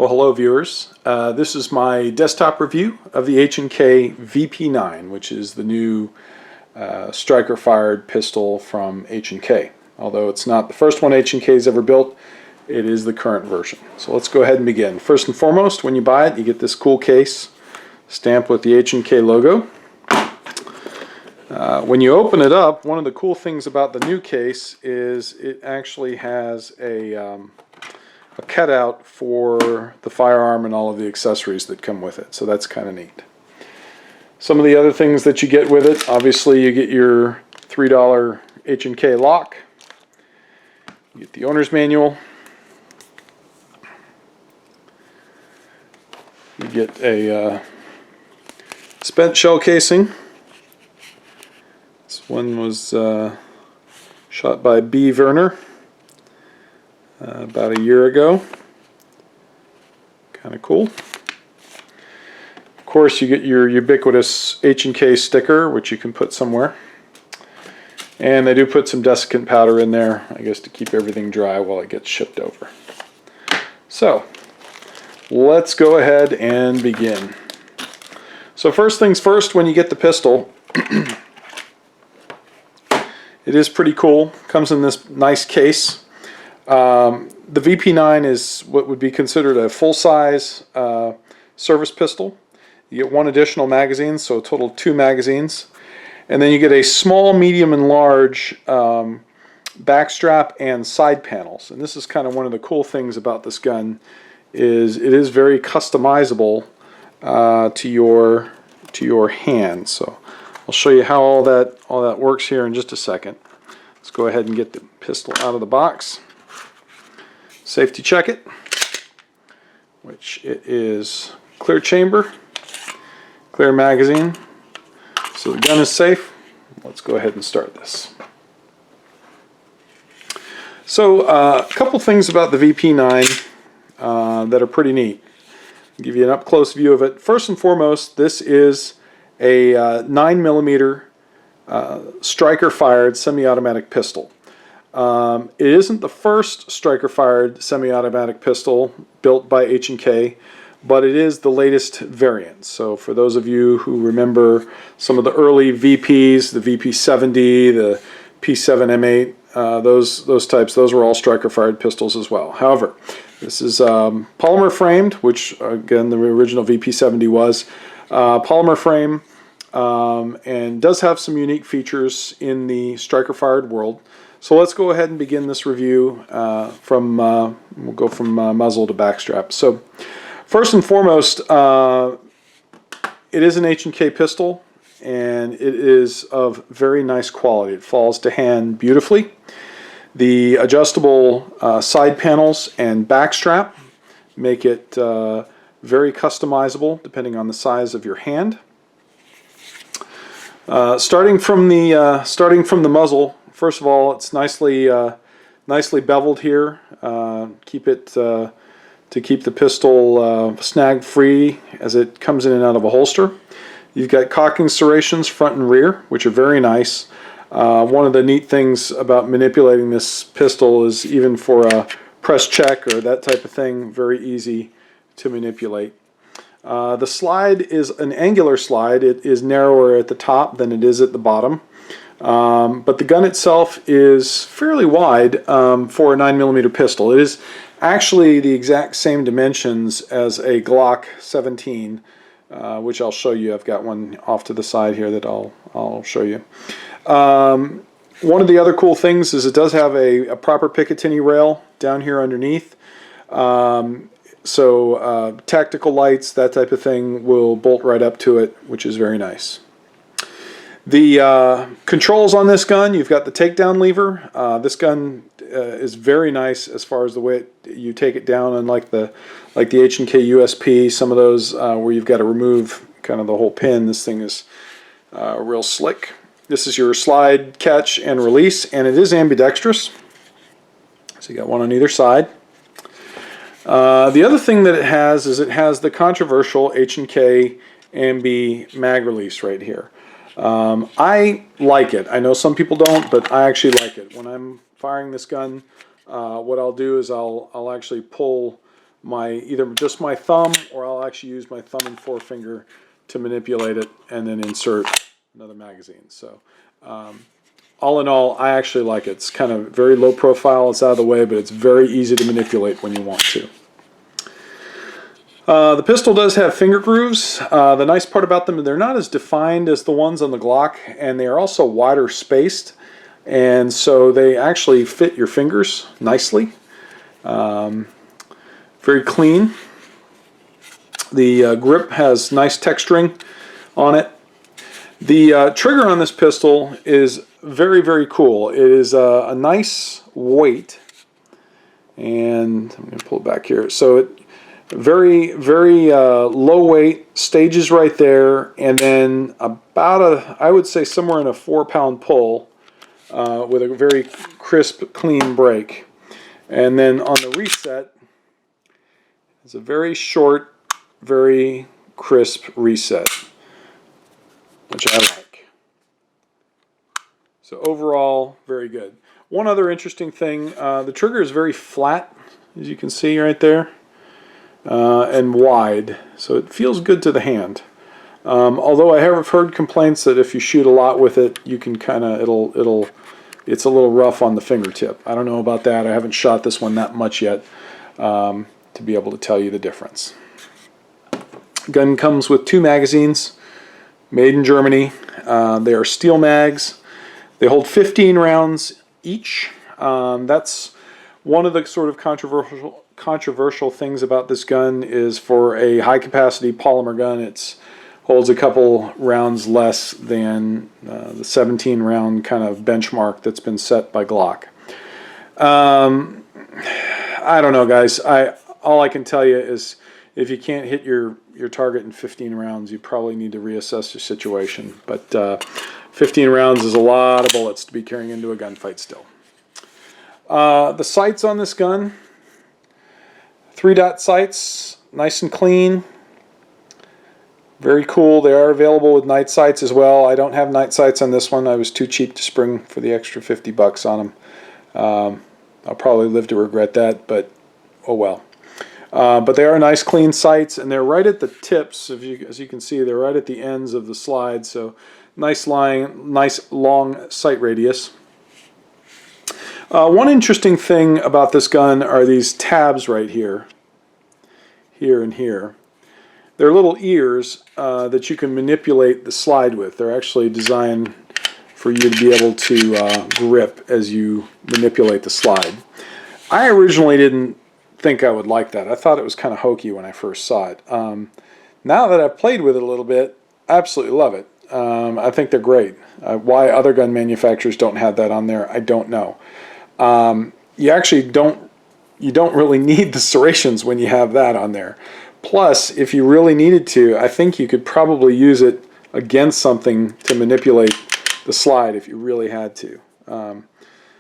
Well, hello viewers. This is my desktop review of the HK VP9, which is the new striker-fired pistol from H&K. Although it's not the first one H&K has ever built, it is the current version. So let's go ahead and begin. First and foremost, when you buy it, you get this cool case stamped with the H&K logo. When you open it up, one of the cool things about the new case is it actually has a cutout for the firearm and all of the accessories that come with it, so that's kind of neat. Some of the other things that you get with it, obviously you get your $3 H&K lock, you get the owner's manual, you get a spent shell casing. This one was shot by B. Werner about a year ago. Kind of cool. Of course, you get your ubiquitous H&K sticker, which you can put somewhere. And they do put some desiccant powder in there, I guess, to keep everything dry while it gets shipped over. So, let's go ahead and begin. So first things first, when you get the pistol, it is pretty cool. Comes in this nice case. The VP9 is what would be considered a full-size service pistol. You get one additional magazine, so a total of 2 magazines. And then you get a small, medium, and large backstrap and side panels. And this is kind of one of the cool things about this gun, is it is very customizable to your hand. So I'll show you how all that works here in just a second. Let's go ahead and get the pistol out of the box. Safety check it, which it is clear chamber, clear magazine, so the gun is safe. Let's go ahead and start this. So a couple things about the VP9 that are pretty neat. I'll give you an up-close view of it. First and foremost, this is a 9mm striker-fired semi-automatic pistol. It isn't the first striker-fired semi-automatic pistol built by H&K, but it is the latest variant. So for those of you who remember some of the early VPs, the VP70, the P7M8, those types, those were all striker-fired pistols as well. However, this is polymer framed, which again the original VP70 was polymer frame, and does have some unique features in the striker-fired world. So let's go ahead and begin this review we'll go from muzzle to backstrap. So first and foremost, it is an H&K pistol, and it is of very nice quality. It falls to hand beautifully. The adjustable side panels and backstrap make it very customizable depending on the size of your hand. Starting from the muzzle, first of all, it's nicely beveled here. Keep it to keep the pistol snag free as it comes in and out of a holster. You've got cocking serrations front and rear, which are very nice. One of the neat things about manipulating this pistol is even for a press check or that type of thing, very easy to manipulate. The slide is an angular slide. It is narrower at the top than it is at the bottom. But the gun itself is fairly wide for a 9mm pistol. It is actually the exact same dimensions as a Glock 17, which I'll show you. I've got one off to the side here that I'll show you. One of the other cool things is it does have a proper Picatinny rail down here underneath. So tactical lights, that type of thing, will bolt right up to it, which is very nice. The controls on this gun, you've got the takedown lever. This gun is very nice as far as the way you take it down, unlike the H&K USP, some of those where you've got to remove kind of the whole pin. This thing is real slick. This is your slide, catch, and release, and it is ambidextrous. So you got one on either side. The other thing that it has is it has the controversial H&K Ambi mag release right here. I like it. I know some people don't, but I actually like it. When I'm firing this gun, what I'll do is I'll actually pull either just my thumb, or I'll actually use my thumb and forefinger to manipulate it and then insert another magazine. So all in all, I actually like it. It's kind of very low profile, it's out of the way, but it's very easy to manipulate when you want to. The pistol does have finger grooves. The nice part about them, they're not as defined as the ones on the Glock, and they are also wider spaced, and so they actually fit your fingers nicely. Very clean. The grip has nice texturing on it. The trigger on this pistol is very, very cool. It is a nice weight, and I'm going to pull it back here. So it very, very low weight, stages right there, and then about I would say somewhere in a 4-pound pull with a very crisp, clean break. And then on the reset, it's a very short, very crisp reset, which I like. So overall, very good. One other interesting thing, the trigger is very flat, as you can see right there, and wide, so it feels good to the hand. Although I have heard complaints that if you shoot a lot with it, you can kind of, it's a little rough on the fingertip. I don't know about that. I haven't shot this one that much yet to be able to tell you the difference. Gun comes with 2 magazines, made in Germany. They are steel mags. They hold 15 rounds each. That's one of the sort of controversial things about this gun is for a high capacity polymer gun, it holds a couple rounds less than the 17 round kind of benchmark that's been set by Glock. I don't know, guys. All I can tell you is if you can't hit your target in 15 rounds, you probably need to reassess your situation. But 15 rounds is a lot of bullets to be carrying into a gunfight still. The sights on this gun, 3-dot sights, nice and clean. Very cool. They are available with night sights as well. I don't have night sights on this one. I was too cheap to spring for the extra 50 bucks on them. I'll probably live to regret that, but oh well. But they are nice clean sights, and they're right at the tips. As you can see, they're right at the ends of the slide, so nice long sight radius. One interesting thing about this gun are these tabs right here, and here. They're little ears that you can manipulate the slide with. They're actually designed for you to be able to grip as you manipulate the slide. I originally didn't think I would like that. I thought it was kind of hokey when I first saw it. Now that I've played with it a little bit, I absolutely love it. I think they're great. Why other gun manufacturers don't have that on there, I don't know. You actually don't really need the serrations when you have that on there. Plus, if you really needed to, I think you could probably use it against something to manipulate the slide if you really had to.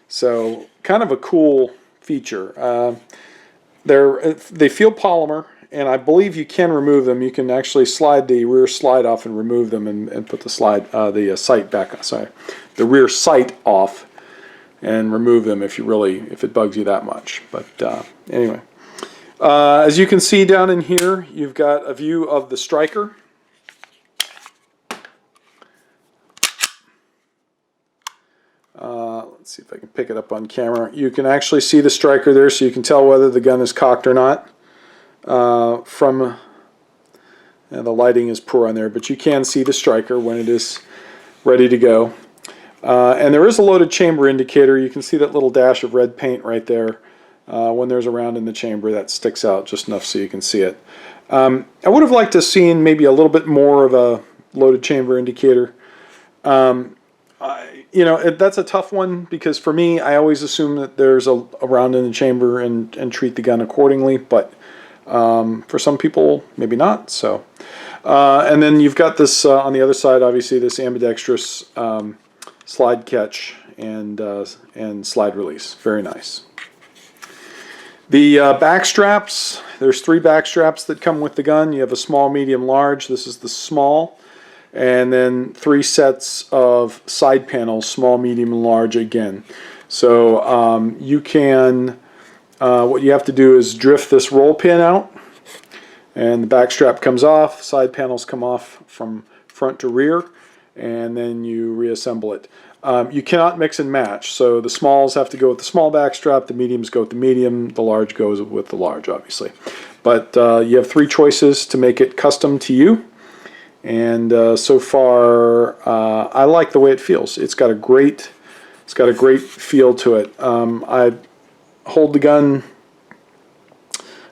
So kind of a cool feature. They feel polymer, and I believe you can remove them. You can actually slide the rear slide off and remove them, and put the sight back. Sorry, the rear sight off, and remove them if it bugs you that much. But anyway, as you can see down in here, you've got a view of the striker. Let's see if I can pick it up on camera. You can actually see the striker there, so you can tell whether the gun is cocked or not. The lighting is poor on there, but you can see the striker when it is ready to go. And there is a loaded chamber indicator. You can see that little dash of red paint right there. When there's a round in the chamber, that sticks out just enough so you can see it. I would have liked to have seen maybe a little bit more of a loaded chamber indicator. That's a tough one, because for me, I always assume that there's a round in the chamber and treat the gun accordingly, but for some people, maybe not. So, and then you've got this on the other side, obviously, this ambidextrous slide catch and slide release. Very nice. The back straps, there's 3 back straps that come with the gun. You have a small, medium, large. This is the small. And then 3 sets of side panels, small, medium, and large again. So you can what you have to do is drift this roll pin out, and the back strap comes off, side panels come off from front to rear, and then you reassemble it. You cannot mix and match, so the smalls have to go with the small back strap, the mediums go with the medium, the large goes with the large, obviously. But you have 3 choices to make it custom to you, and so far I like the way it feels. It's got a great feel to it. I hold the gun,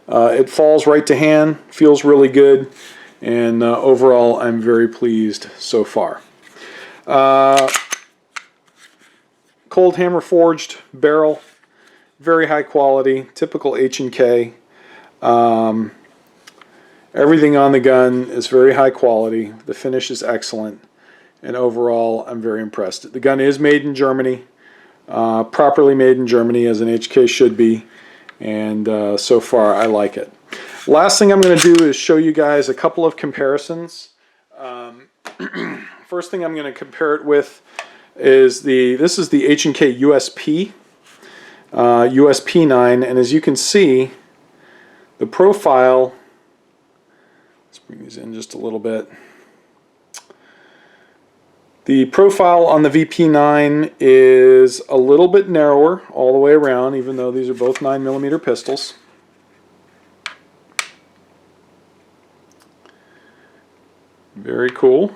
it falls right to hand, feels really good, and overall I'm very pleased so far. Cold hammer forged barrel, very high quality, typical H&K. Everything on the gun is very high quality. The finish is excellent, and overall I'm very impressed. The gun is made in Germany, properly made in Germany as an HK should be, and so far I like it. Last thing I'm going to do is show you guys a couple of comparisons. First thing I'm going to compare it with is this is the HK USP USP9, and as you can see, the profile, let's bring these in just a little bit. The profile on the VP9 is a little bit narrower all the way around, even though these are both 9mm pistols. Very cool.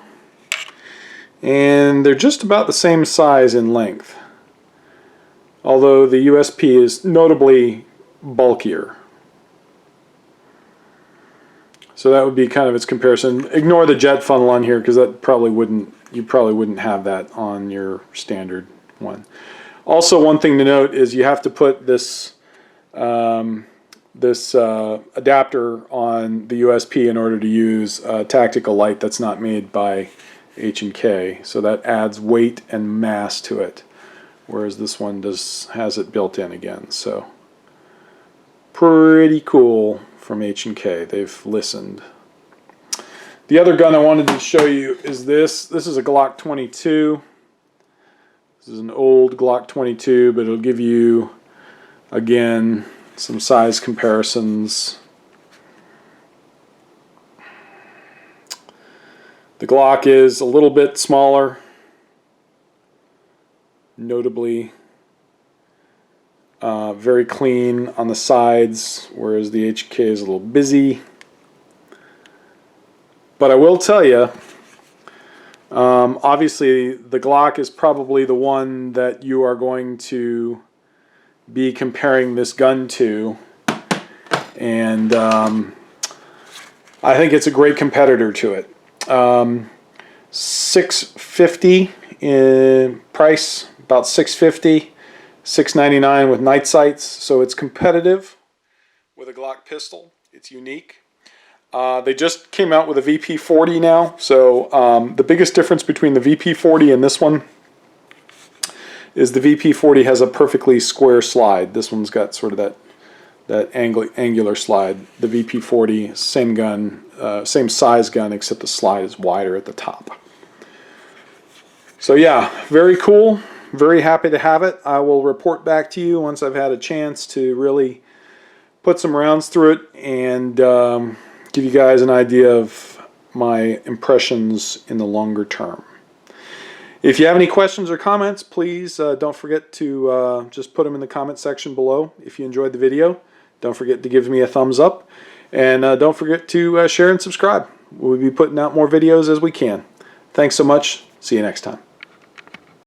And they're just about the same size in length, although the USP is notably bulkier. So that would be kind of its comparison. Ignore the jet funnel on here because that you probably wouldn't have that on your standard one. Also, one thing to note is you have to put this adapter on the USP in order to use a tactical light that's not made by H&K, so that adds weight and mass to it, whereas this one has it built in again. So pretty cool from H&K. They've listened. The other gun I wanted to show you is this. This is a Glock 22. This is an old Glock 22, but it'll give you, again, some size comparisons. The Glock is a little bit smaller, notably very clean on the sides, whereas the HK is a little busy. But I will tell you, obviously the Glock is probably the one that you are going to be comparing this gun to, and I think it's a great competitor to it. $650 in price, about $650, $699 with night sights, so it's competitive with a Glock pistol. It's unique. They just came out with a VP40 now, so the biggest difference between the VP40 and this one is the VP40 has a perfectly square slide. This one's got sort of that angular slide. The VP40, same gun, same size gun, except the slide is wider at the top. So yeah, very cool. Very happy to have it. I will report back to you once I've had a chance to really put some rounds through it and give you guys an idea of my impressions in the longer term. If you have any questions or comments, please don't forget to just put them in the comment section below. If you enjoyed the video, don't forget to give me a thumbs up, and don't forget to share and subscribe. We'll be putting out more videos as we can. Thanks so much. See you next time.